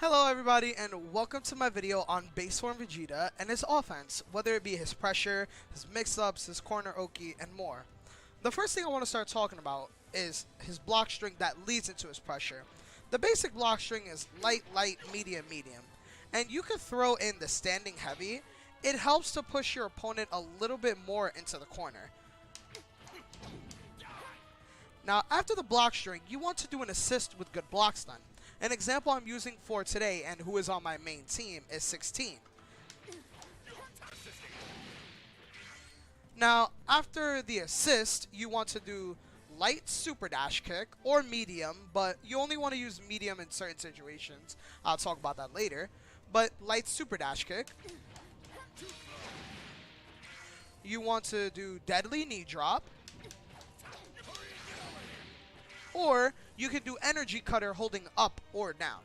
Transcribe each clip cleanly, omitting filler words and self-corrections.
Hello everybody and welcome to my video on base form Vegeta and his offense, whether it be his pressure, his mix-ups, his corner Oki, and more. The first thing I want to start talking about is his block string that leads into his pressure. The basic block string is light, light, medium, medium. And you can throw in the standing heavy. It helps to push your opponent a little bit more into the corner. Now after the block string, you want to do an assist with good block stun. An example I'm using for today and who is on my main team is 16. Now, after the assist, you want to do light super dash kick or medium, but you only want to use medium in certain situations. I'll talk about that later. But light super dash kick. You want to do deadly knee drop. Or you can do energy cutter holding up or down.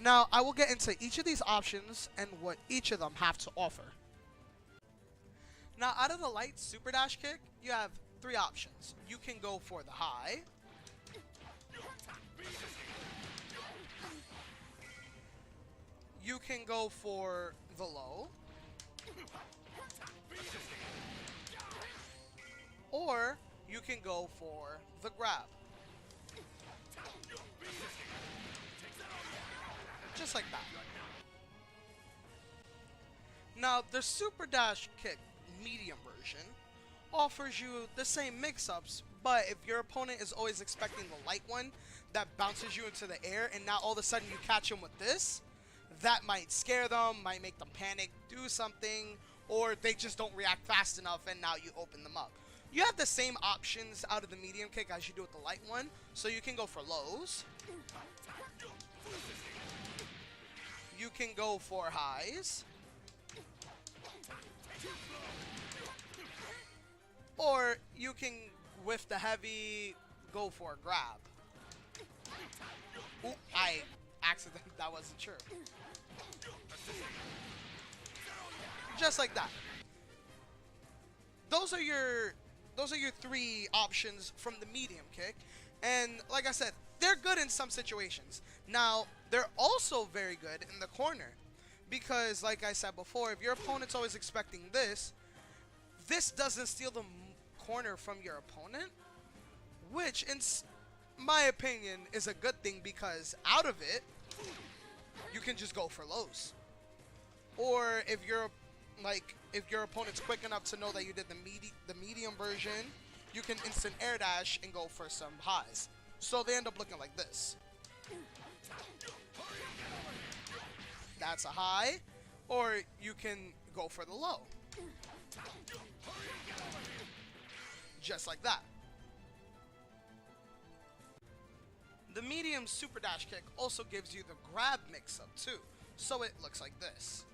Now, I will get into each of these options and what each of them have to offer. Now, out of the light super dash kick, you have three options. You can go for the high. You can go for the low. Or you can go for the grab. Just like that. Now, the super dash kick medium version offers you the same mix-ups, but if your opponent is always expecting the light one that bounces you into the air and now all of a sudden you catch them with this, that might scare them, might make them panic, do something, or they just don't react fast enough and now you open them up. You have the same options out of the medium kick as you do with the light one, so you can go for lows. You can go for highs. Or you can, with the heavy, go for a grab. Ooh, I accidentally, that wasn't true. Just like that. Those are your three options from the medium kick, and like I said, they're good in some situations. Now, they're also very good in the corner, because like I said before, if your opponent's always expecting this doesn't steal the corner from your opponent, which in my opinion is a good thing, because out of it, you can just go for lows. Or if your opponent's quick enough to know that you did the medium version, you can instant air dash and go for some highs. So they end up looking like this. That's a high. Or you can go for the low. Just like that. The medium super dash kick also gives you the grab mix-up too. So it looks like this.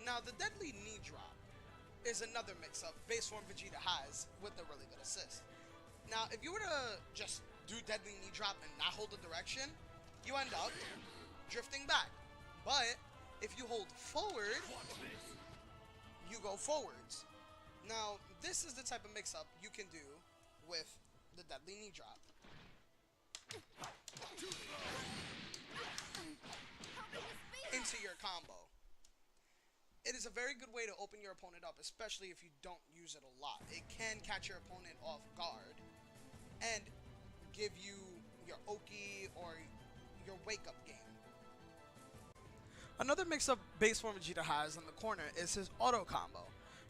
Now, the deadly knee drop is another mix-up base form Vegeta has with a really good assist. Now, if you were to just do deadly knee drop and not hold the direction, you end up drifting back. But if you hold forward, you go forwards. Now, this is the type of mix-up you can do with the deadly knee drop. Into your combo. It is a very good way to open your opponent up, especially if you don't use it a lot. It can catch your opponent off guard and give you your Oki or your wake-up game. Another mix-up base form Vegeta has in the corner is his auto combo.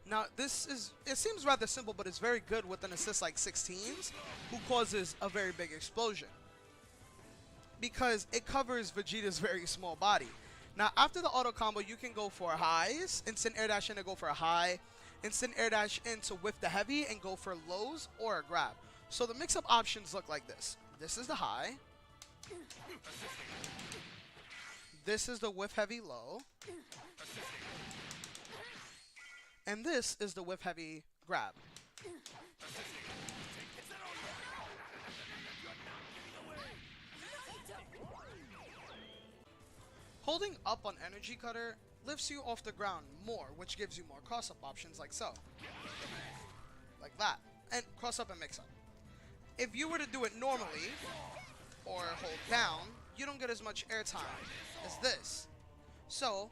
Now, it seems rather simple, but it's very good with an assist like 16's, who causes a very big explosion, because it covers Vegeta's very small body. Now, after the auto combo, you can go for highs, instant air dash in and go for a high, instant air dash in to whiff the heavy and go for lows or a grab. So the mix-up options look like this. This is the high. This is the whiff heavy low. And this is the whiff heavy grab. Holding up on Energy Cutter lifts you off the ground more, which gives you more cross-up options like so. Like that. And cross-up and mix-up. If you were to do it normally, or hold down, you don't get as much airtime as this. So,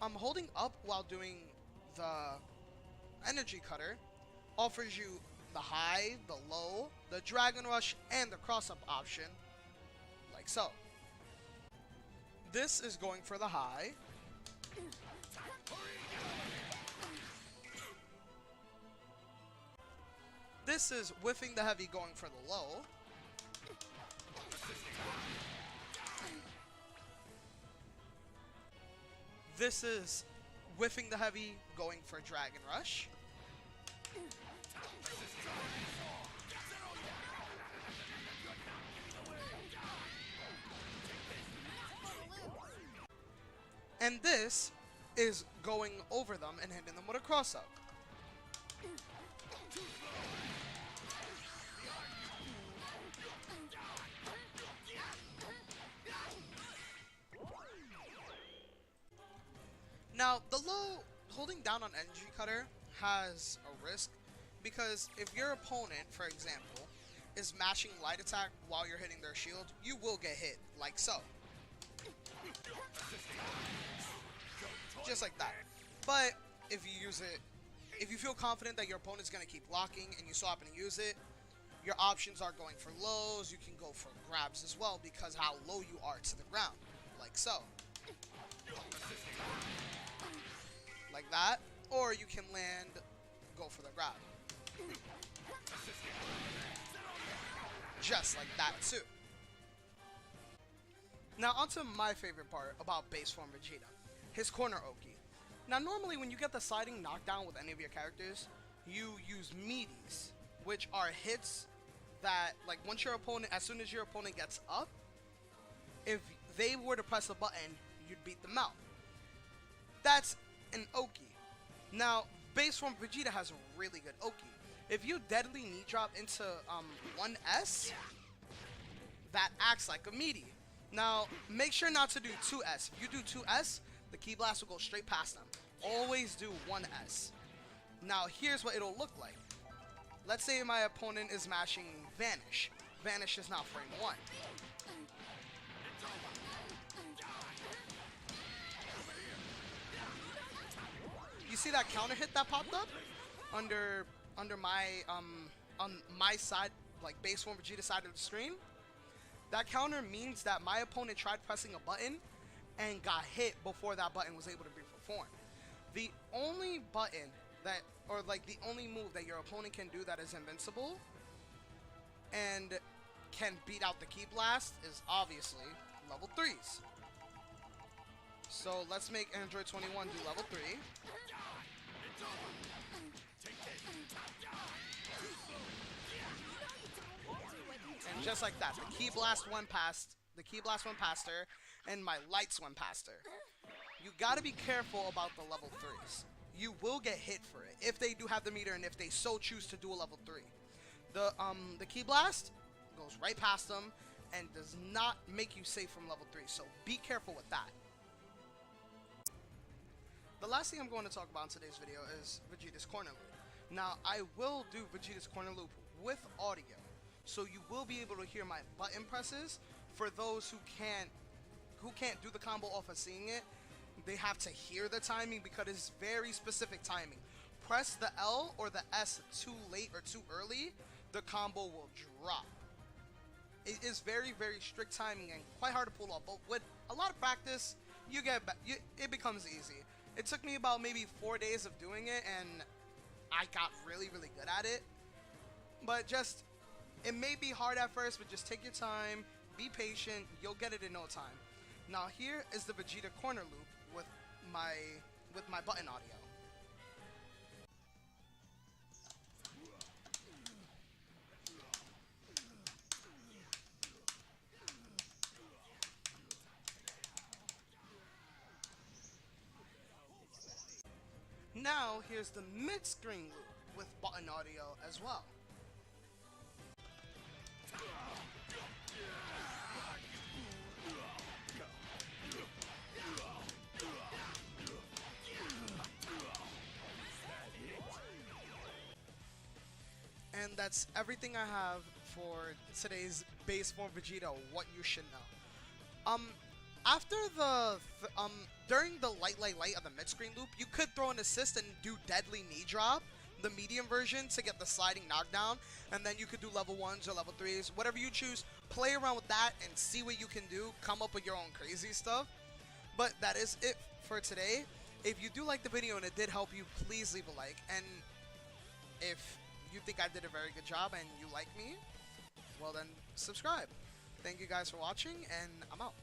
holding up while doing the Energy Cutter offers you the high, the low, the Dragon Rush, and the cross-up option, like so. This is going for the high. This is whiffing the heavy going for the low. This is whiffing the heavy going for Dragon Rush. And this is going over them and hitting them with a cross-up. Now, the low, holding down on Energy Cutter has a risk, because if your opponent, for example, is mashing light attack while you're hitting their shield, you will get hit, like so. Just like that. But if you use it, if you feel confident that your opponent's going to keep blocking and you so happen to use it, your options are going for lows. You can go for grabs as well because how low you are to the ground, like so. Like that. Or you can land, go for the grab. Just like that too. Now onto my favorite part about base form Vegeta, his corner Oki. Now normally when you get the sliding knockdown with any of your characters, you use meaties, which are hits that, like, once your opponent, as soon as your opponent gets up, if they were to press a button, you'd beat them out. That's an Oki. Now, base form Vegeta has a really good Oki. If you deadly knee drop into 1S, that acts like a meaty. Now, make sure not to do 2S. If you do 2S, the Ki Blast will go straight past them. Always do 1S. Now, here's what it'll look like. Let's say my opponent is mashing Vanish. Vanish is now frame 1. You see that counter hit that popped up under my on my side, like base form Vegeta side of the screen? That counter means that my opponent tried pressing a button and got hit before that button was able to be performed. The only button that, or like the only move that your opponent can do that is invincible and can beat out the Ki Blast is obviously level 3s. So let's make Android 21 do level 3. And just like that, the Ki Blast went past her, and my lights went past her. You gotta be careful about the level 3s. You will get hit for it if they do have the meter and if they so choose to do a level 3. The Ki Blast goes right past them and does not make you safe from level 3, so be careful with that. The last thing I'm going to talk about in today's video is Vegeta's corner loop. Now, I will do Vegeta's corner loop with audio, so you will be able to hear my button presses. For those who can't do the combo off of seeing it, they have to hear the timing because it's very specific timing. Press the L or the S too late or too early, the combo will drop. It is very, very strict timing and quite hard to pull off, but with a lot of practice, it becomes easy. It took me about maybe 4 days of doing it, and I got really, really good at it. But just, it may be hard at first, but just take your time, be patient, you'll get it in no time. Now here is the Vegeta corner loop with my button audio. Now here's the mid-screen loop with button audio as well. that's everything I have for today's base form Vegeta. What you should know. After the during the light of the mid screen loop, you could throw an assist and do deadly knee drop, the medium version, to get the sliding knockdown, and then you could do level 1s or level 3s, whatever you choose. Play around with that and see what you can do. Come up with your own crazy stuff. But that is it for today. If you do like the video and it did help you, please leave a like. And if you think I did a very good job and you like me, well then subscribe. Thank you guys for watching, and I'm out.